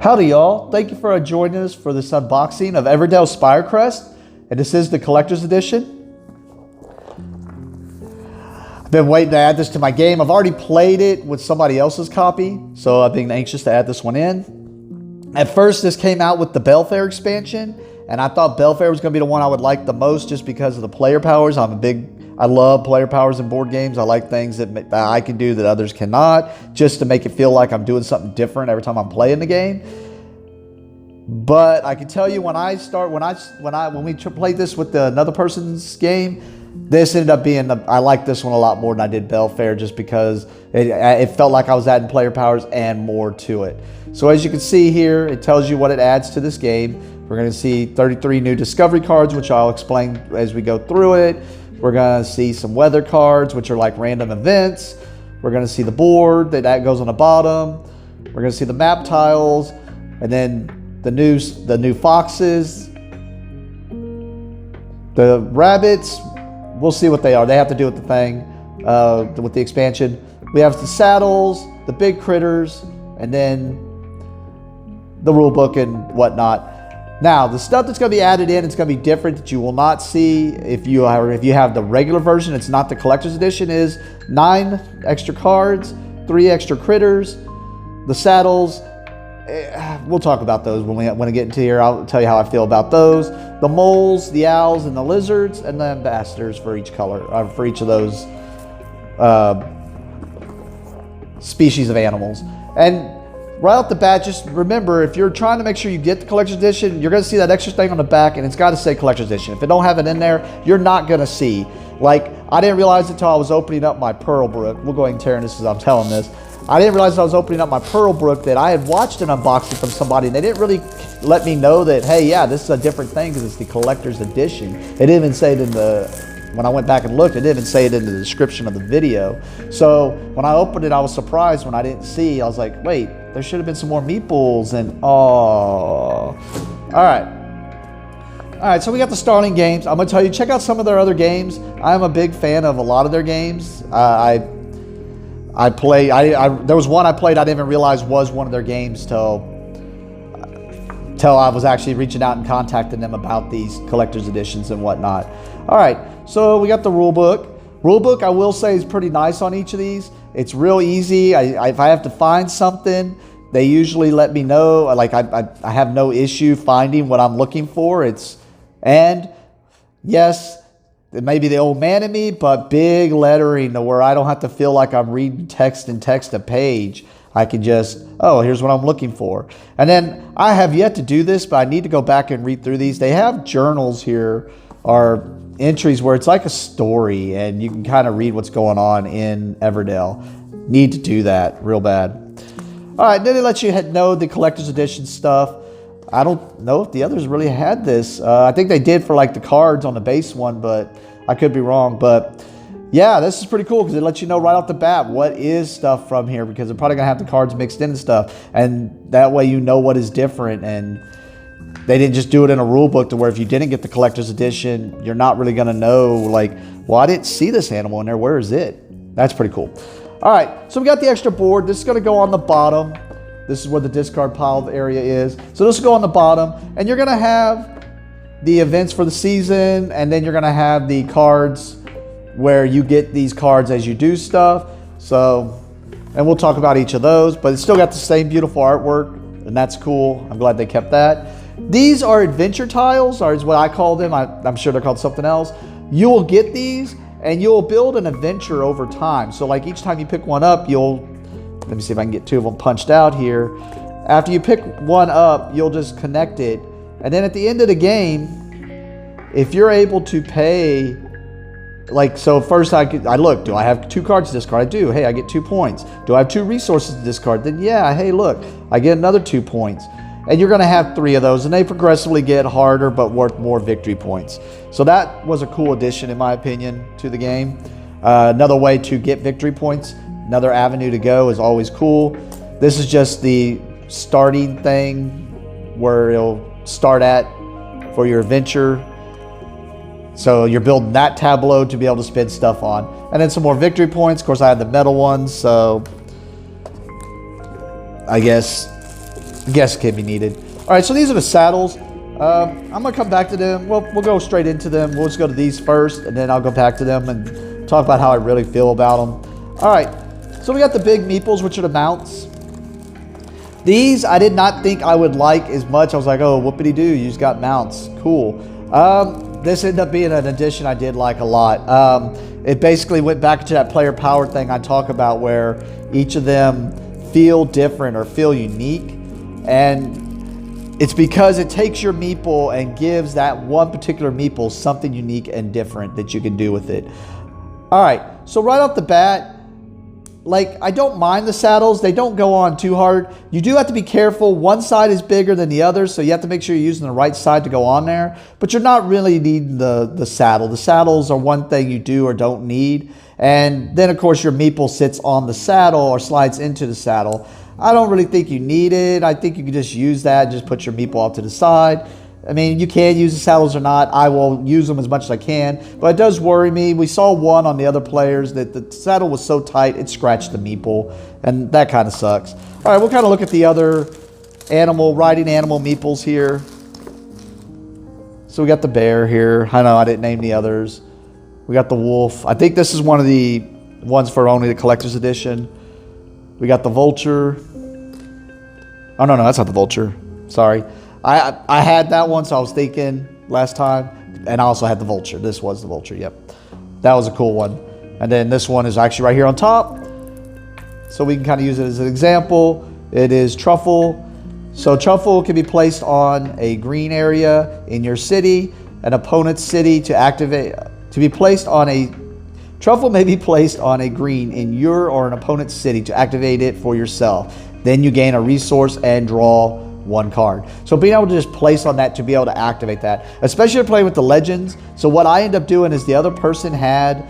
Howdy y'all, thank you for joining us for this unboxing of Everdell Spirecrest, and this is the collector's edition. I've been waiting to add this to my game. I've already played it with somebody else's copy, so I've been anxious to add this one in. At first this came out with the Belfair expansion, and I thought Belfair was going to be the one I would like the most just because of the player powers. I love player powers in board games. I like things that I can do that others cannot, just to make it feel like I'm doing something different every time I'm playing the game. But I can tell you when we played this with another person's game, this ended up being I like this one a lot more than I did Belfair, just because it felt like I was adding player powers and more to it. So as you can see here, it tells you what it adds to this game. We're going to see 33 new discovery cards, which I'll explain as we go through it. We're going to see some weather cards, which are like random events. We're going to see the board that goes on the bottom. We're going to see the map tiles, and then the new foxes. The rabbits, we'll see what they are. They have to do with the thing, with the expansion. We have the saddles, the big critters, and then the rule book and whatnot. Now, the stuff that's going to be added in, it's going to be different that you will not see if you have the regular version. It's not the collector's edition. Is 9 extra cards, 3 extra critters, the saddles. We'll talk about those when we get into here. I'll tell you how I feel about those. The moles, the owls, and the lizards, and the ambassadors for each color, for each of those species of animals. And right off the bat, just remember, if you're trying to make sure you get the collector's edition, you're going to see that extra thing on the back, and it's got to say collector's edition. If it don't have it in there, you're not going to see. Like, I didn't realize it until I was opening up my Pearl Brook. We'll go ahead and tear this as I'm telling this. I didn't realize I was opening up my Pearl Brook that I had watched an unboxing from somebody, and they didn't really let me know that, hey, yeah, this is a different thing because it's the collector's edition. It didn't even say it in when I went back and looked, it didn't even say it in the description of the video. So when I opened it, I was surprised when I didn't see. I was like, wait, there should have been some more meeples, and oh. All right, so we got the Starling games. I'm gonna tell you, check out some of their other games. I'm a big fan of a lot of their games. There was one I played I didn't even realize was one of their games till I was actually reaching out and contacting them about these collector's editions and whatnot. All right, so we got the rule book. Rule book, I will say, is pretty nice on each of these. It's real easy. If I have to find something, they usually let me know. Like I have no issue finding what I'm looking for. And yes, it may be the old man in me, but big lettering to where I don't have to feel like I'm reading text a page. I can just, oh, here's what I'm looking for. And then I have yet to do this, but I need to go back and read through these. They have journals here, or entries where it's like a story, and you can kind of read what's going on in Everdell. Need to do that real bad. All right, then they let you know the collector's edition stuff. I don't know if the others really had this. I think they did for like the cards on the base one, but I could be wrong. But yeah, this is pretty cool because it lets you know right off the bat what is stuff from here, because they're probably gonna have the cards mixed in and stuff, and that way you know what is different. And they didn't just do it in a rule book to where if you didn't get the collector's edition, you're not really going to know, like, well, I didn't see this animal in there. Where is it? That's pretty cool. All right, so we got the extra board. This is going to go on the bottom. This is where the discard pile area is. So this will go on the bottom, and you're going to have the events for the season, and then you're going to have the cards where you get these cards as you do stuff. So, and we'll talk about each of those, but it's still got the same beautiful artwork, and that's cool. I'm glad they kept that. These are adventure tiles, or is what I call them. I'm sure they're called something else. You will get these, and you'll build an adventure over time. So like each time you pick one up, let me see if I can get 2 of them punched out here. After you pick one up, you'll just connect it. And then at the end of the game, if you're able to pay, like, so first I look, do I have 2 cards to discard? I do. Hey, I get 2 points. Do I have 2 resources to discard? Then yeah, hey, look, I get another 2 points. And you're going to have 3 of those, and they progressively get harder but worth more victory points. So that was a cool addition, in my opinion, to the game. Another way to get victory points, another avenue to go, is always cool. This is just the starting thing where it'll start at for your adventure. So you're building that tableau to be able to spend stuff on. And then some more victory points. Of course, I have the metal ones, so I guess I guess can be needed. All right, so these are the saddles. I'm gonna come back to them. We'll go straight into them. We'll just go to these first, and then I'll go back to them and talk about how I really feel about them. All right, so we got the big meeples, which are the mounts. These I did not think I would like as much. I was like, oh, whoopity-doo, you just got mounts. Cool. This ended up being an addition I did like a lot. It basically went back to that player power thing I talk about where each of them feel different or feel unique. And it's because it takes your meeple and gives that one particular meeple something unique and different that you can do with it. All right, so right off the bat, like, I don't mind the saddles. They don't go on too hard. You do have to be careful. One side is bigger than the other, so you have to make sure you're using the right side to go on there. But you're not really needing the saddle. The saddles are one thing you do or don't need. And then, of course, your meeple sits on the saddle or slides into the saddle. I don't really think you need it. I think you can just use that. Just put your meeple off to the side. I mean, you can use the saddles or not. I will use them as much as I can, but it does worry me. We saw one on the other players that the saddle was so tight it scratched the meeple, and that kind of sucks. All right, we'll kind of look at the other riding animal meeples here. So we got the bear here. I know I didn't name the others. We got the wolf. I think this is one of the ones for only the collector's edition. We got the vulture. Oh, no, that's not the vulture. Sorry. I had that one, so I was thinking last time. And I also had the vulture. This was the vulture, yep. That was a cool one. And then this one is actually right here on top. So we can kind of use it as an example. It is truffle. So truffle can be placed on a green area in your city, an opponent's city to activate. Truffle may be placed on a green in your or an opponent's city to activate it for yourself. Then you gain a resource and draw one card. So being able to just place on that to be able to activate that, especially if you're playing with the legends. So what I end up doing is the other person had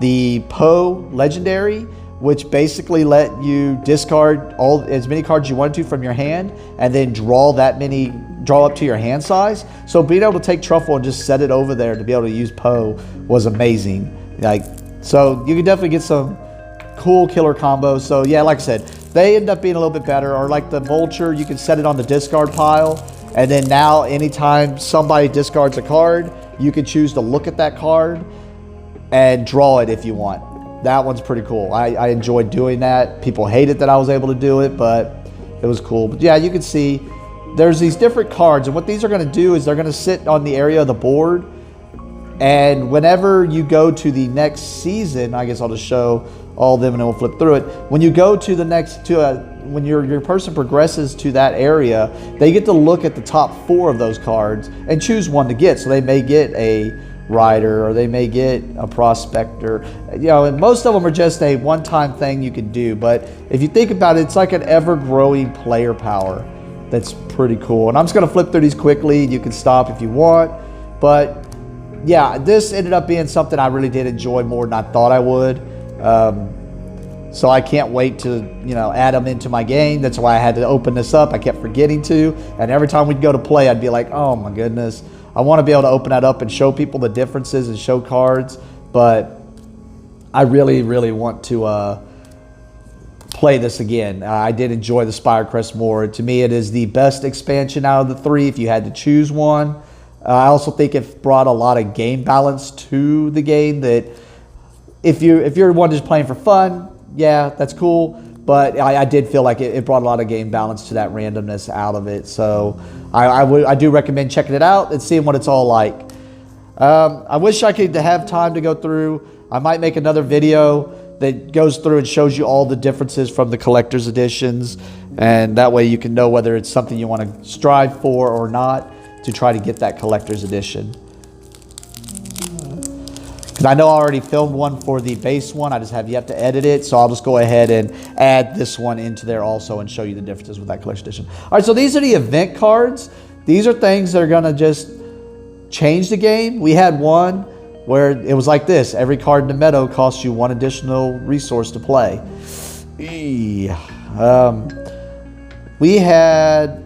the Poe legendary, which basically let you discard as many cards you wanted to from your hand and then draw up to your hand size. So being able to take truffle and just set it over there to be able to use Poe was amazing. So you can definitely get some cool killer combos. So yeah, like I said, they end up being a little bit better. Or like the vulture, you can set it on the discard pile, and then now anytime somebody discards a card, you can choose to look at that card and draw it if you want. That one's pretty cool. I enjoyed doing that. People hated that I was able to do it, but it was cool. But yeah, you can see there's these different cards, and what these are going to do is they're going to sit on the area of the board. And whenever you go to the next season, I guess I'll just show all of them and then we'll flip through it. When you go to the next, when your person progresses to that area, they get to look at the top 4 of those cards and choose one to get. So they may get a rider or they may get a prospector. And most of them are just a one-time thing you can do. But if you think about it, it's like an ever-growing player power. That's pretty cool. And I'm just going to flip through these quickly. You can stop if you want. But yeah, this ended up being something I really did enjoy more than I thought I would. So I can't wait to, add them into my game. That's why I had to open this up. I kept forgetting to. And every time we'd go to play, I'd be like, oh my goodness. I want to be able to open that up and show people the differences and show cards. But I really, really want to play this again. I did enjoy the Spirecrest more. To me, it is the best expansion out of the 3 if you had to choose one. I also think it brought a lot of game balance to the game. That if you're one just playing for fun, yeah, that's cool. But I did feel like it brought a lot of game balance to that randomness out of it. So I do recommend checking it out and seeing what it's all like. I wish I could have time to go through. I might make another video that goes through and shows you all the differences from the collector's editions. And that way you can know whether it's something you want to strive for or not, to try to get that collector's edition. Because I know I already filmed one for the base one. I just have yet to edit it. So I'll just go ahead and add this one into there also and show you the differences with that collector's edition. All right, so these are the event cards. These are things that are going to just change the game. We had one where it was like this. Every card in the meadow costs you 1 additional resource to play. We had...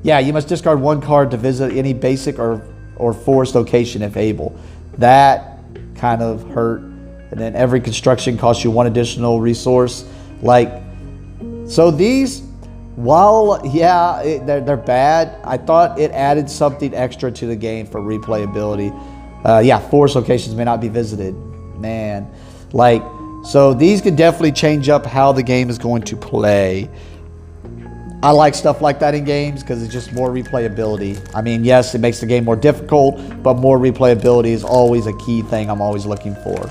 Yeah, you must discard 1 card to visit any basic or forest location if able. That kind of hurt. And then every construction costs you 1 additional resource. So these While, yeah, they're bad, I thought it added something extra to the game for replayability. Yeah, forest locations may not be visited. Man, like, so these could definitely change up how the game is going to play. I like stuff like that in games because it's just more replayability. I mean, yes, it makes the game more difficult, but more replayability is always a key thing I'm always looking for.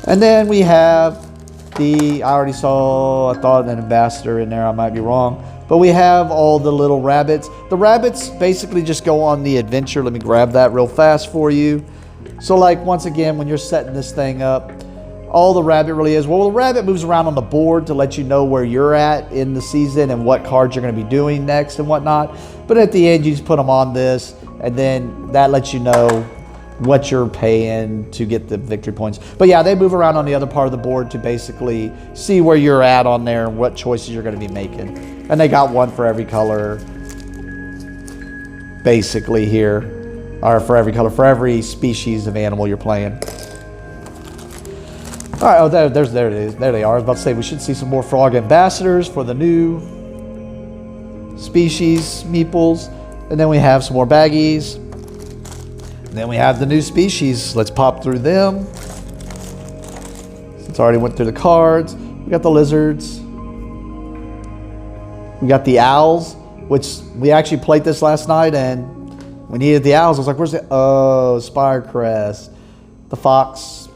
And then we have I already saw, I thought an ambassador in there, I might be wrong. But we have all the little rabbits. The rabbits basically just go on the adventure. Let me grab that real fast for you. So like, once again, when you're setting this thing up, all the rabbit really is, well, the rabbit moves around on the board to let you know where you're at in the season and what cards you're going to be doing next and whatnot. But at the end, you just put them on this, and then that lets you know what you're paying to get the victory points. But yeah, they move around on the other part of the board to basically see where you're at on there and what choices you're going to be making. And they got one for every color, basically here, or for every color, for every species of animal you're playing. All right, oh, there it is. There they are. I was about to say we should see some more frog ambassadors for the new species meeples. And then we have some more baggies. And then we have the new species. Let's pop through them. Since I already went through the cards. We got the lizards. We got the owls, which we actually played this last night and we needed the owls. I was like, where's the, oh, Spirecrest. The fox.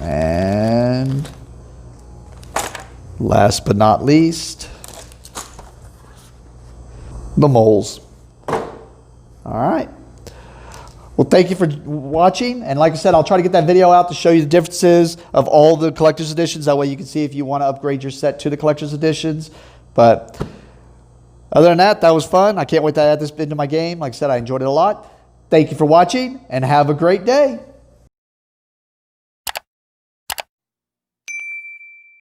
And last but not least, the moles. All right. Well, thank you for watching. And like I said, I'll try to get that video out to show you the differences of all the collector's editions. That way you can see if you want to upgrade your set to the collector's editions. But other than that, that was fun. I can't wait to add this into my game. Like I said, I enjoyed it a lot. Thank you for watching and have a great day.